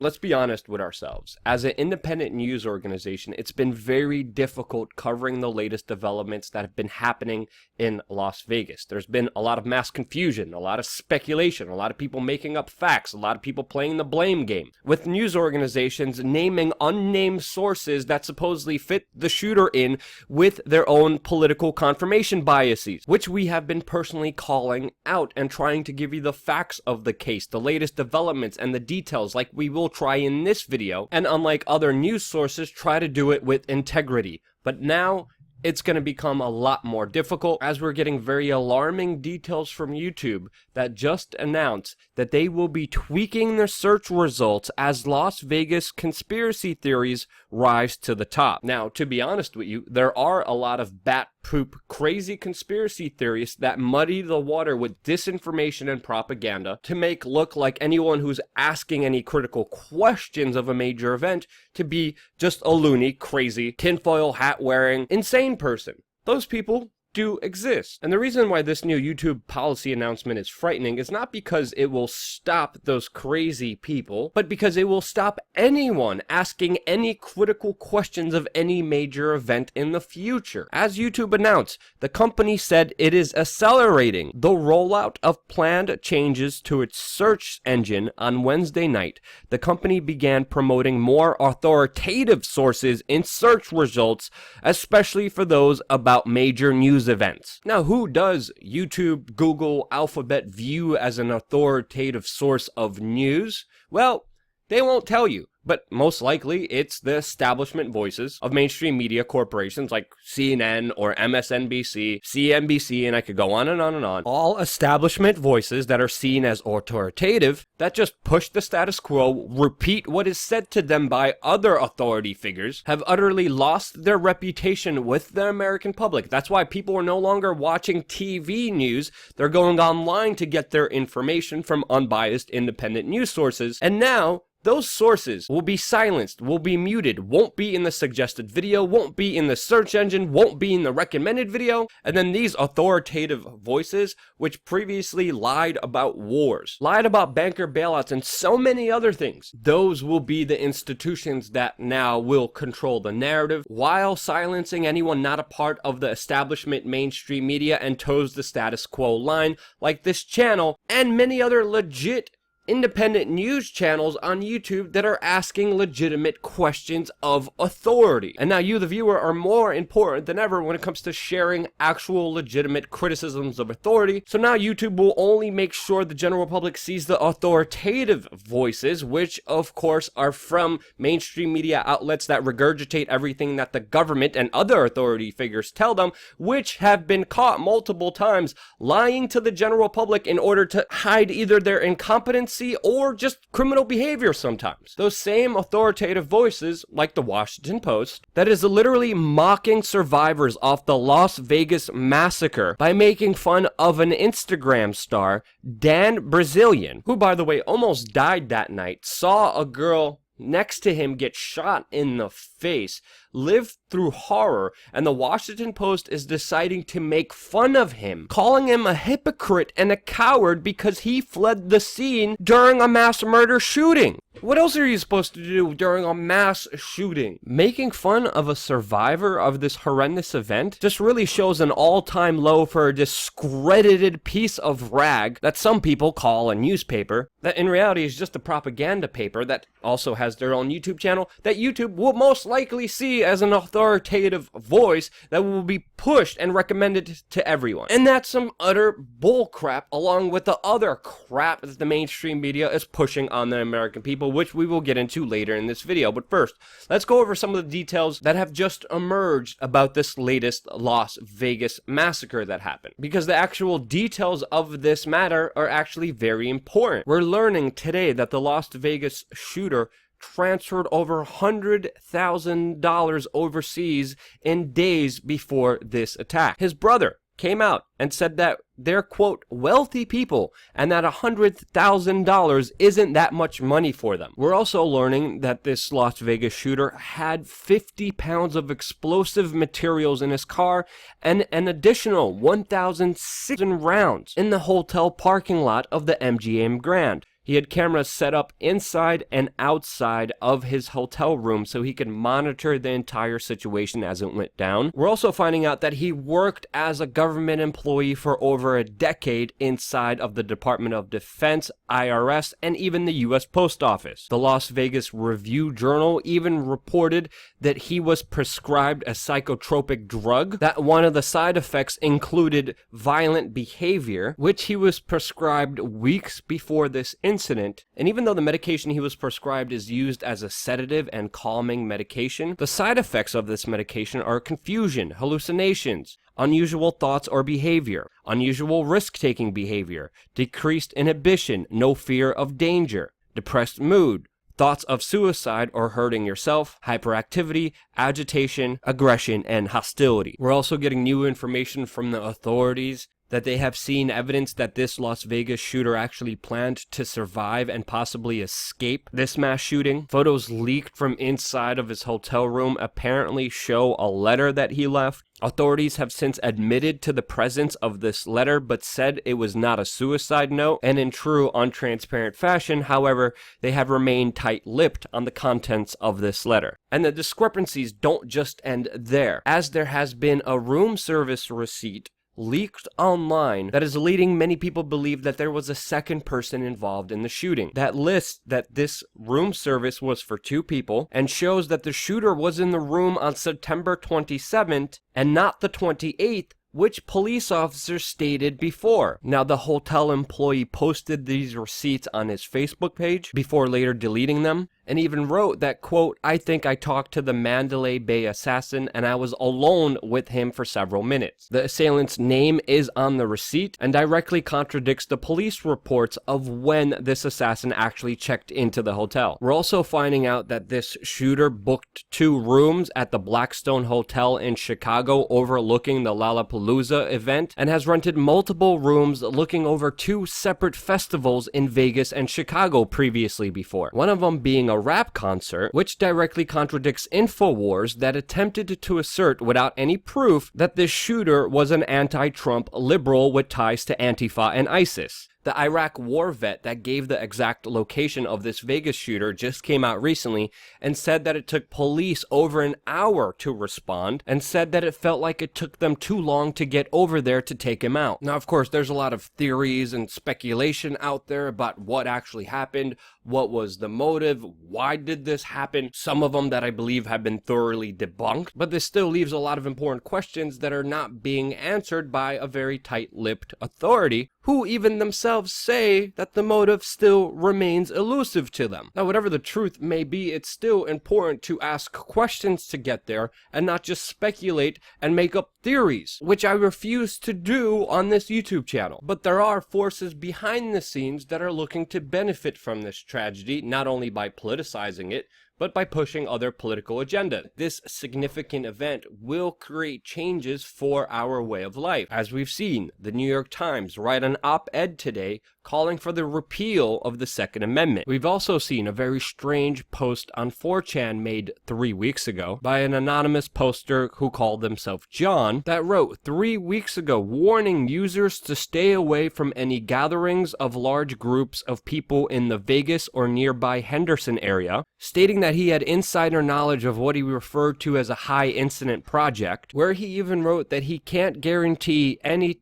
let's be honest with ourselves. As an independent news organization, it's been very difficult covering the latest developments that have been happening in Las Vegas. There's been a lot of mass confusion, a lot of speculation, a lot of people making up facts, a lot of people playing the blame game, with news organizations naming unnamed sources that supposedly fit the shooter in with their own political confirmation biases, which we have been personally calling out and trying to give you the facts of the case, the latest developments and the details, like we will try in this video, and unlike other news sources, try to do it with integrity. But now it's going to become a lot more difficult, as we're getting very alarming details from YouTube that just announced that they will be tweaking their search results as Las Vegas conspiracy theories rise to the top. Now, to be honest with you, there are a lot of bat poop crazy conspiracy theories that muddy the water with disinformation and propaganda to make look like anyone who's asking any critical questions of a major event to be just a loony, crazy, tinfoil hat wearing, insane person. Those people do exist. And the reason why this new YouTube policy announcement is frightening is not because it will stop those crazy people, but because it will stop anyone asking any critical questions of any major event in the future. As YouTube announced, the company said it is accelerating the rollout of planned changes to its search engine on Wednesday night. The company began promoting more authoritative sources in search results, especially for those about major news events. Now, who does YouTube, Google, Alphabet view as an authoritative source of news? Well, they won't tell you, but most likely it's the establishment voices of mainstream media corporations like CNN or MSNBC, CNBC, and I could go on and on and on. All establishment voices that are seen as authoritative that just push the status quo, repeat what is said to them by other authority figures, have utterly lost their reputation with the American public. That's why people are no longer watching TV news. They're going online to get their information from unbiased independent news sources. And now, those sources will be silenced, will be muted, won't be in the suggested video, won't be in the search engine, won't be in the recommended video. And then these authoritative voices, which previously lied about wars, lied about banker bailouts, and so many other things, those will be the institutions that now will control the narrative while silencing anyone not a part of the establishment mainstream media and toes the status quo line, like this channel and many other legit independent news channels on YouTube that are asking legitimate questions of authority. And now you, the viewer, are more important than ever when it comes to sharing actual legitimate criticisms of authority. So now YouTube will only make sure the general public sees the authoritative voices, which of course are from mainstream media outlets that regurgitate everything that the government and other authority figures tell them, which have been caught multiple times lying to the general public in order to hide either their incompetence or just criminal behavior sometimes. Those same authoritative voices, like the Washington Post, that is literally mocking survivors of the Las Vegas massacre by making fun of an Instagram star, Dan Brazilian, who, by the way, almost died that night, saw a girl next to him get shot in the face, lived through horror, and the Washington Post is deciding to make fun of him, calling him a hypocrite and a coward because he fled the scene during a mass murder shooting. What else are you supposed to do during a mass shooting? Making fun of a survivor of this horrendous event just really shows an all-time low for a discredited piece of rag that some people call a newspaper, that in reality is just a propaganda paper that also has their own YouTube channel, that YouTube will most likely see as an authoritative voice that will be pushed and recommended to everyone. And that's some utter bullcrap, along with the other crap that the mainstream media is pushing on the American people, which we will get into later in this video. But first, let's go over some of the details that have just emerged about this latest Las Vegas massacre that happened, because the actual details of this matter are actually very important. We're learning today that the Las Vegas shooter transferred over $100,000 overseas in days before this attack. His brother came out and said that they're, quote, wealthy people, and that $100,000 isn't that much money for them. We're also learning that this Las Vegas shooter had 50 pounds of explosive materials in his car and an additional 1,600 rounds in the hotel parking lot of the MGM Grand. He had cameras set up inside and outside of his hotel room so he could monitor the entire situation as it went down. We're also finding out that he worked as a government employee for over a decade inside of the Department of Defense, IRS, and even the U.S. Post Office. The Las Vegas Review-Journal even reported that he was prescribed a psychotropic drug, that one of the side effects included violent behavior, which he was prescribed weeks before this incident. And even though the medication he was prescribed is used as a sedative and calming medication, the side effects of this medication are confusion, hallucinations, unusual thoughts or behavior, unusual risk-taking behavior, decreased inhibition, no fear of danger, depressed mood, thoughts of suicide or hurting yourself, hyperactivity, agitation, aggression, and hostility. We're also getting new information from the authorities that they have seen evidence that this Las Vegas shooter actually planned to survive and possibly escape this mass shooting. Photos leaked from inside of his hotel room apparently show a letter that he left. Authorities have since admitted to the presence of this letter, but said it was not a suicide note, and in true untransparent fashion, however, they have remained tight-lipped on the contents of this letter. And the discrepancies don't just end there, as there has been a room service receipt leaked online that is leading many people believe that there was a second person involved in the shooting. That lists that this room service was for 2 people and shows that the shooter was in the room on September 27th and not the 28th, which police officers stated before. Now, the hotel employee posted these receipts on his Facebook page before later deleting them, and even wrote that, quote, "I think I talked to the Mandalay Bay assassin and I was alone with him for several minutes." The assailant's name is on the receipt and directly contradicts the police reports of when this assassin actually checked into the hotel. We're also finding out that this shooter booked 2 rooms at the Blackstone Hotel in Chicago overlooking the Lollapalooza event and has rented multiple rooms looking over 2 separate festivals in Vegas and Chicago previously before. One of them being a rap concert, which directly contradicts InfoWars that attempted to assert without any proof that this shooter was an anti-Trump liberal with ties to Antifa and ISIS. The Iraq war vet that gave the exact location of this Vegas shooter just came out recently and said that it took police over an hour to respond and said that it felt like it took them too long to get over there to take him out. Now, of course, there's a lot of theories and speculation out there about what actually happened, what was the motive, why did this happen, some of them that I believe have been thoroughly debunked, but this still leaves a lot of important questions that are not being answered by a very tight-lipped authority, who even themselves say that the motive still remains elusive to them. Now, whatever the truth may be, it's still important to ask questions to get there and not just speculate and make up theories, which I refuse to do on this YouTube channel. But there are forces behind the scenes that are looking to benefit from this tragedy, not only by politicizing it, but by pushing other political agenda. This significant event will create changes for our way of life. As we've seen, the New York Times write an op-ed today calling for the repeal of the Second Amendment. We've also seen a very strange post on 4chan made 3 weeks ago by an anonymous poster who called themselves John that wrote 3 weeks ago warning users to stay away from any gatherings of large groups of people in the Vegas or nearby Henderson area, stating that he had insider knowledge of what he referred to as a high incident project, where he even wrote that he can't guarantee anything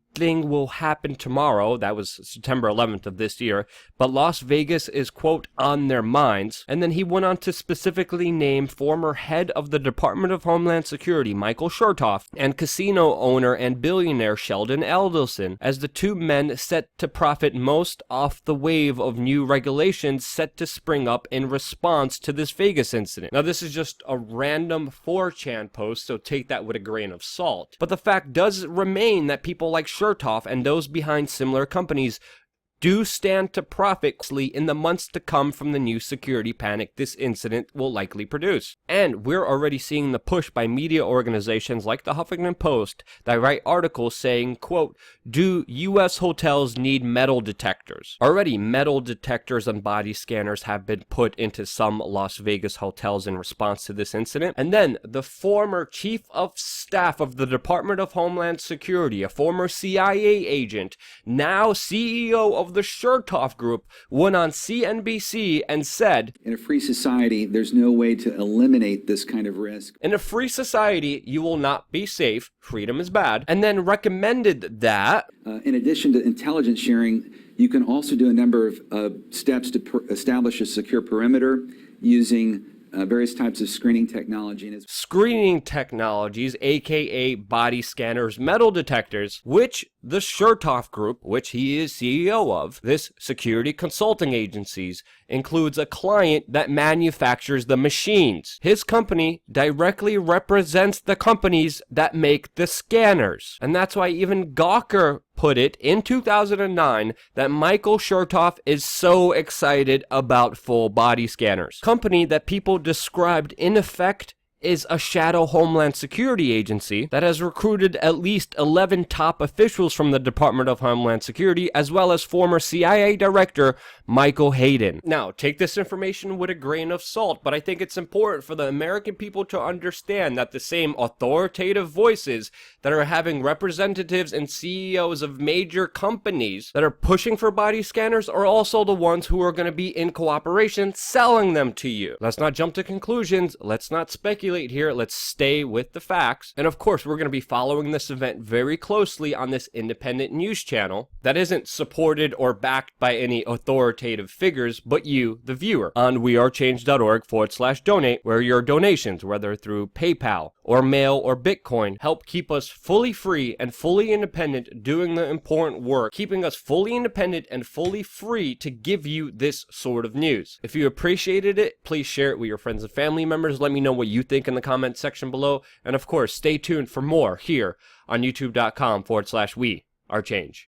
will happen tomorrow. That was September 11th of this year, but Las Vegas is, quote, on their minds. And then he went on to specifically name former head of the Department of Homeland Security, Michael Chertoff, and casino owner and billionaire Sheldon Adelson as the 2 men set to profit most off the wave of new regulations set to spring up in response to this Vegas incident. Now, this is just a random 4chan post, so take that with a grain of salt. But the fact does remain that people like Chertoff and those behind similar companies do stand to profit in the months to come from the new security panic this incident will likely produce. And we're already seeing the push by media organizations like the Huffington Post that write articles saying, quote, "Do U.S. hotels need metal detectors?" Already, metal detectors and body scanners have been put into some Las Vegas hotels in response to this incident. And then the former chief of staff of the Department of Homeland Security, a former CIA agent, now CEO of of the Chertoff Group, went on CNBC and said, "In a free society, there's no way to eliminate this kind of risk. In a free society, you will not be safe. Freedom is bad." And then recommended that, In addition to intelligence sharing, you can also do a number of steps to establish a secure perimeter using various types of screening technology. Screening technologies, aka body scanners, metal detectors, which the Chertoff Group, which he is CEO of, this security consulting agencies, includes a client that manufactures the machines. His company directly represents the companies that make the scanners. And that's why even Gawker put it in 2009 that Michael Chertoff is so excited about full body scanners. Company that people described in effect is a shadow Homeland Security agency that has recruited at least 11 top officials from the Department of Homeland Security, as well as former CIA Director Michael Hayden. Now, take this information with a grain of salt, but I think it's important for the American people to understand that the same authoritative voices that are having representatives and CEOs of major companies that are pushing for body scanners are also the ones who are going to be in cooperation selling them to you. Let's not jump to conclusions. Let's not speculate here. Let's stay with the facts. And of course, we're going to be following this event very closely on this independent news channel that isn't supported or backed by any authoritative figures, but you, the viewer, on wearechange.org/donate, where your donations, whether through PayPal or mail or Bitcoin, help keep us fully free and fully independent, doing the important work, keeping us fully independent and fully free to give you this sort of news. If you appreciated it, please share it with your friends and family members. Let me know what you think in the comments section below. And of course, stay tuned for more here on youtube.com/we are change.